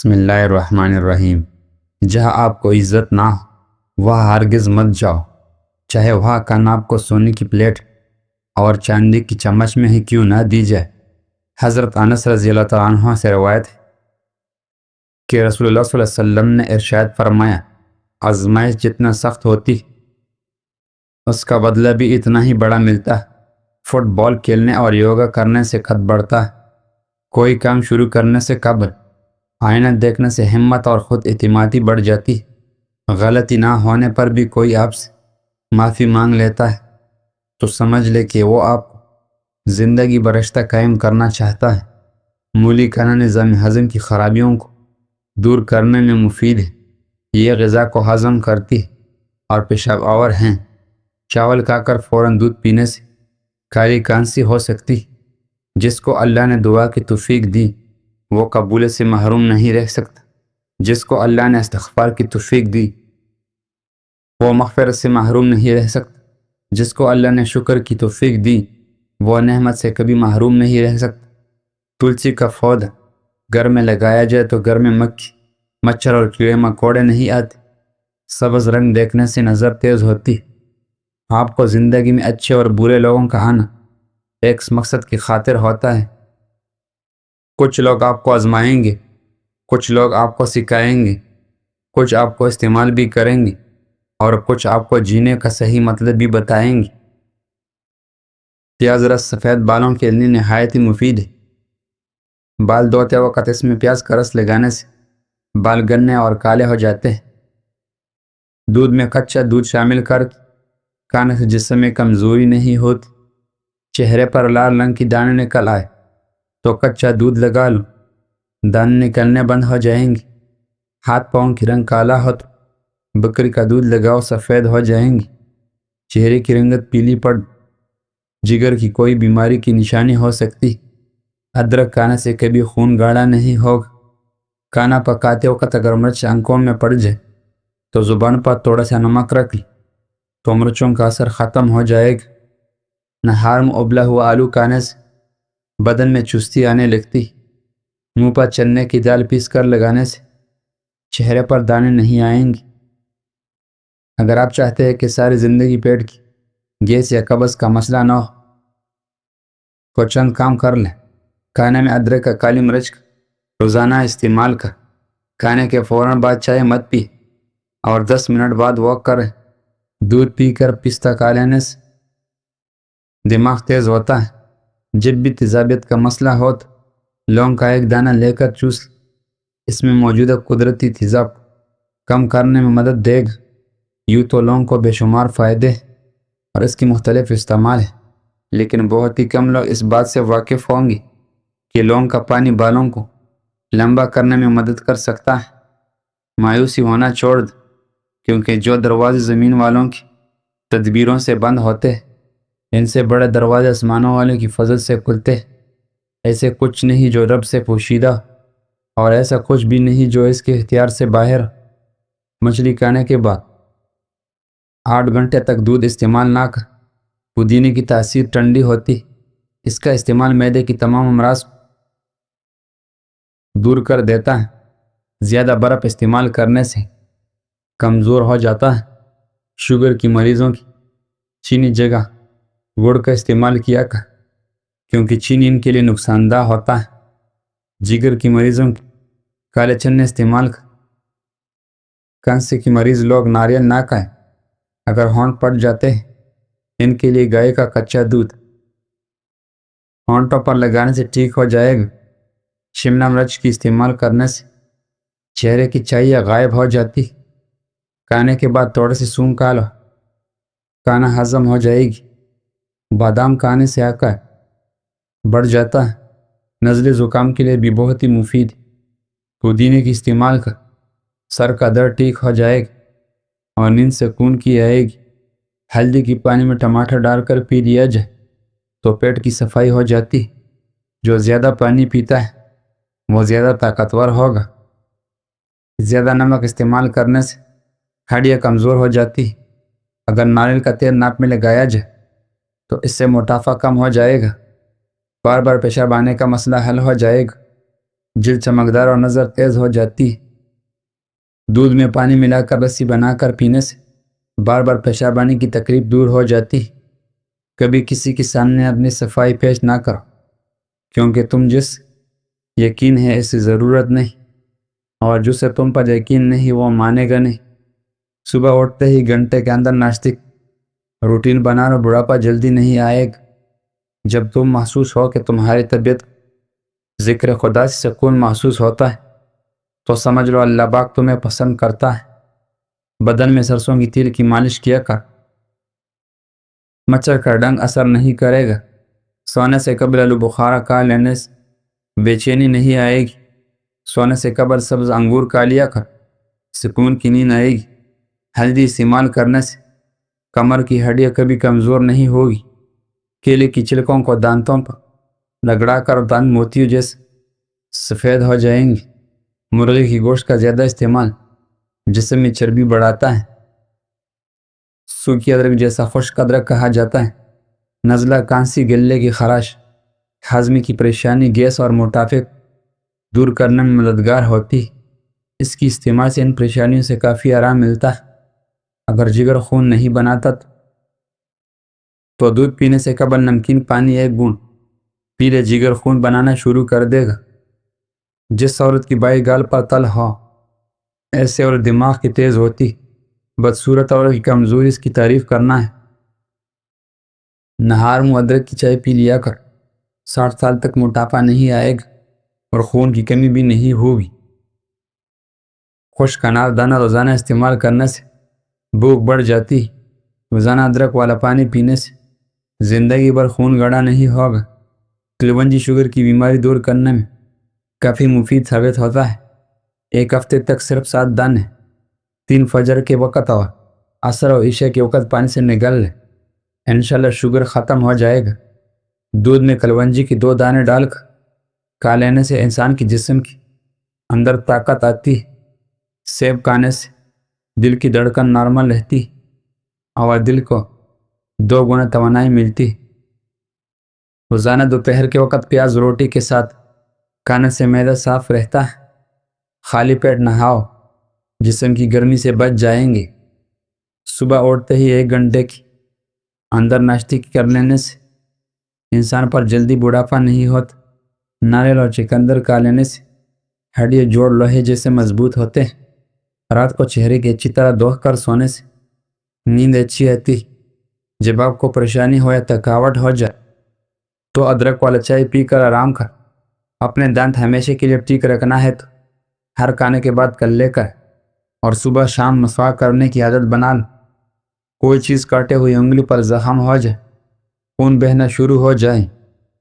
بسم اللہ الرحمن الرحیم۔ جہاں آپ کو عزت نہ ہو وہاں ہرگز مت جاؤ، چاہے وہاں کھانا آپ کو سونے کی پلیٹ اور چاندی کی چمچ میں ہی کیوں نہ دی جائے۔ حضرت انس رضی اللہ تعالیٰ عنہ سے روایت ہے کہ رسول اللہ صلی اللہ علیہ وسلم نے ارشاد فرمایا، آزمائش جتنا سخت ہوتی اس کا بدلہ بھی اتنا ہی بڑا ملتا ہے۔ فٹ بال کھیلنے اور یوگا کرنے سے قد بڑھتا ہے، کوئی کام شروع کرنے سے قبل آئینہ دیکھنے سے ہمت اور خود اعتمادی بڑھ جاتی۔ غلطی نہ ہونے پر بھی کوئی آپ سے معافی مانگ لیتا ہے تو سمجھ لے کہ وہ آپ کو زندگی برشتہ قائم کرنا چاہتا ہے۔ مولی کھانا نظام ہضم کی خرابیوں کو دور کرنے میں مفید ہے، یہ غذا کو ہضم کرتی ہے اور پیشاب آور ہیں۔ چاول کھا کر فوراً دودھ پینے سے کالی کانسی ہو سکتی، جس کو اللہ نے دعا کی توفیق دی وہ قبول سے محروم نہیں رہ سکتا، جس کو اللہ نے استغفار کی توفیق دی وہ مغفرت سے محروم نہیں رہ سکتا، جس کو اللہ نے شکر کی توفیق دی وہ نعمت سے کبھی محروم نہیں رہ سکتا۔ تلسی کا پودا گھر میں لگایا جائے تو گھر میں مکھی مچھر اور کیڑے مکوڑے نہیں آتے۔ سبز رنگ دیکھنے سے نظر تیز ہوتی۔ آپ کو زندگی میں اچھے اور برے لوگوں کا آنا ایک مقصد کی خاطر ہوتا ہے۔ کچھ لوگ آپ کو آزمائیں گے، کچھ لوگ آپ کو سکھائیں گے، کچھ آپ کو استعمال بھی کریں گے اور کچھ آپ کو جینے کا صحیح مطلب بھی بتائیں گے۔ پیاز رس سفید بالوں کے لیے نہایت ہی مفید ہے۔ بال دھوتے وقت اس میں پیاز کا رس لگانے سے بال گنے اور کالے ہو جاتے ہیں۔ دودھ میں کچا دودھ شامل کر کھانے سے جسم میں کمزوری نہیں ہوتی۔ چہرے پر لال رنگ کی دانے نکل آئے تو کچا دودھ لگا لو، دانے نکلنے بند ہو جائیں گے۔ ہاتھ پاؤں کی رنگ کالا ہو تو بکری کا دودھ لگاؤ، سفید ہو جائیں گی۔ چہرے کی رنگت پیلی پڑ جگر کی کوئی بیماری کی نشانی ہو سکتی۔ ادرک کھانے سے کبھی خون گاڑھا نہیں ہوگا۔ کھانا پکاتے وقت اگر مرچ آنکھوں میں پڑ جائے تو زبان پر تھوڑا سا نمک رکھ لی تو مرچوں کا اثر ختم ہو جائے گا۔ نہار میں ابلا ہوا آلو کھانے سے بدن میں چستی آنے لگتی۔ منہ پر چنے کی دال پیس کر لگانے سے چہرے پر دانے نہیں آئیں گے۔ اگر آپ چاہتے ہیں کہ ساری زندگی پیٹ کی گیس یا قبض کا مسئلہ نہ ہو تو چند کام کر لیں۔ کھانے میں ادرک کا کالی مرچ کا روزانہ استعمال کر۔ کھانے کے فوراً بعد چائے مت پی اور 10 منٹ بعد واک کریں۔ دودھ پی کر پستہ کھا لینے سے دماغ تیز ہوتا ہے۔ جب بھی تیزابیت کا مسئلہ ہو تو لونگ کا ایک دانہ لے کر چوس لیں، اس میں موجودہ قدرتی تیزاب کم کرنے میں مدد دے گا۔ یوں تو لونگ کو بے شمار فائدے اور اس کی مختلف استعمال ہیں، لیکن بہت ہی کم لوگ اس بات سے واقف ہوں گے کہ لونگ کا پانی بالوں کو لمبا کرنے میں مدد کر سکتا ہے۔ مایوسی ہونا چھوڑ دیں، کیونکہ جو دروازے زمین والوں کی تدبیروں سے بند ہوتے ہیں ان سے بڑے دروازے آسمانوں والوں کی فضل سے کھلتے ہیں۔ ایسے کچھ نہیں جو رب سے پوشیدہ اور ایسا کچھ بھی نہیں جو اس کے اختیار سے باہر۔ مچھلی کھانے کے بعد 8 گھنٹے تک دودھ استعمال نہ کر۔ پودینے کی تاثیر ٹھنڈی ہوتی، اس کا استعمال معدے کی تمام امراض کو دور کر دیتا ہے۔ زیادہ برف استعمال کرنے سے کمزور ہو جاتا ہے۔ شوگر کی مریضوں کی چینی جگہ گڑ کا استعمال کیا کر، کیونکہ چینی ان کے لیے نقصان دہ ہوتا ہے۔ جگر کی مریضوں کی کالے چنے استعمال کر۔ کینسر کی مریض لوگ ناریل نہ کھائیں، اگر ہونٹ پڑ جاتے ہیں ان کے لیے گائے کا کچا دودھ ہونٹوں پر لگانے سے ٹھیک ہو جائے گا۔ شملہ مرچ کی استعمال کرنے سے چہرے کی چاہیے غائب ہو جاتی۔ کھانے کے بعد تھوڑے سے سونگ کھا لو، کھانا ہضم ہو جائے گی۔ بادام کھانے سے آکار بڑھ جاتا ہے، نزلے زکام کے لیے بھی بہت ہی مفید ہے۔ پودینے کی استعمال کر سر کا درد ٹھیک ہو جائے گا اور نیند سکون کی آئے گی۔ ہلدی کی پانی میں ٹماٹر ڈال کر پی لیا جائے تو پیٹ کی صفائی ہو جاتی۔ جو زیادہ پانی پیتا ہے وہ زیادہ طاقتور ہوگا۔ زیادہ نمک استعمال کرنے سے ہڈیاں کمزور ہو جاتی۔ اگر ناریل کا تیل ناک میں لگایا جائے تو اس سے موٹاپا کم ہو جائے گا۔ بار بار پیشاب آنے کا مسئلہ حل ہو جائے گا۔ جلد چمکدار اور نظر تیز ہو جاتی ہے۔ دودھ میں پانی ملا کر لسی بنا کر پینے سے بار بار پیشاب آنے کی تکلیف دور ہو جاتی ہے۔ کبھی کسی کے سامنے اپنی صفائی پیش نہ کرو، کیونکہ تم جس یقین ہے ایسی ضرورت نہیں، اور جسے تم پر یقین نہیں وہ مانے گا نہیں۔ صبح اٹھتے ہی گھنٹے کے اندر ناشتے روٹین بنا لو، بڑھاپا جلدی نہیں آئے گا۔ جب تم محسوس ہو کہ تمہاری طبیعت ذکر خدا سے سکون محسوس ہوتا ہے تو سمجھ لو اللہ پاک تمہیں پسند کرتا ہے۔ بدن میں سرسوں کی تیل کی مالش کیا کر، مچھر کا ڈنگ اثر نہیں کرے گا۔ سونے سے قبل آلو بخارا کھا لینے سے بے چینی نہیں آئے گی۔ سونے سے قبل سبز انگور کھا لیا کر، سکون کی نیند آئے گی۔ ہلدی استعمال کرنے سے کمر کی ہڈیاں کبھی کمزور نہیں ہوگی۔ کیلے کی چھلکوں کو دانتوں پر رگڑا کر دانت موتیوں جیسے سفید ہو جائیں گے۔ مرغی کی گوشت کا زیادہ استعمال جسم میں چربی بڑھاتا ہے۔ سوکھی ادرک جیسا خشک ادرک کہا جاتا ہے۔ نزلہ، کھانسی، گلے کی خراش، ہاضمے کی پریشانی، گیس اور موٹاپے دور کرنے میں مددگار ہوتی ہے۔ اس کی استعمال سے ان پریشانیوں سے کافی آرام ملتا ہے۔ اگر جگر خون نہیں بناتا تو دودھ پینے سے قبل نمکین پانی 1 بوند پی لے، جگر خون بنانا شروع کر دے گا۔ جس عورت کی بائی گال پر تل ہو، ایسے اور دماغ کی تیز ہوتی، بدصورت عورت کی کمزوری اس کی تعریف کرنا ہے۔ نہار منہ ادرک کی چائے پی لیا کر، 60 سال تک موٹاپا نہیں آئے گا اور خون کی کمی بھی نہیں ہوگی۔ خشک انار دانہ روزانہ استعمال کرنے سے بھوک بڑھ جاتی۔ روزانہ ادرک والا پانی پینے سے زندگی بھر خون گاڑھا نہیں ہوگا۔ کلونجی شوگر کی بیماری دور کرنے میں کافی مفید ثابت ہوتا ہے۔ 1 ہفتے تک صرف 7 دانے 3 فجر کے وقت اور عصر و عشاء کے وقت پانی سے نگل لے، انشاءاللہ شوگر ختم ہو جائے گا۔ دودھ میں کلونجی کی 2 دانے ڈال کر کھا لینے سے انسان کی جسم کی اندر طاقت آتی ہے۔ سیب کھانے سے دل کی دھڑکن نارمل رہتی اور دل کو 2 گنا توانائی ملتی۔ روزانہ دوپہر کے وقت پیاز روٹی کے ساتھ کھانے سے معدہ صاف رہتا ہے۔ خالی پیٹ نہاؤ، جسم کی گرمی سے بچ جائیں گے۔ صبح اٹھتے ہی 1 گھنٹے کی اندر ناشتے کر لینے سے انسان پر جلدی بڑھاپا نہیں ہوتا۔ ناریل اور چقندر کھا لینے سے ہڈیاں جوڑ لوہے جیسے مضبوط ہوتے ہیں۔ رات کو چہرے کی اچھی طرح دھو کر سونے سے نیند اچھی آتی۔ جب آپ کو پریشانی ہو یا تھکاوٹ ہو جائے تو ادرک والا چائے پی کر آرام کر۔ اپنے دانت ہمیشہ کے لیے ٹھیک رکھنا ہے تو ہر کھانے کے بعد کلے کر اور صبح شام مسواک کرنے کی عادت بنا لو۔ کوئی چیز کاٹے ہوئی انگلی پر زخم ہو جائے، خون بہنا شروع ہو جائے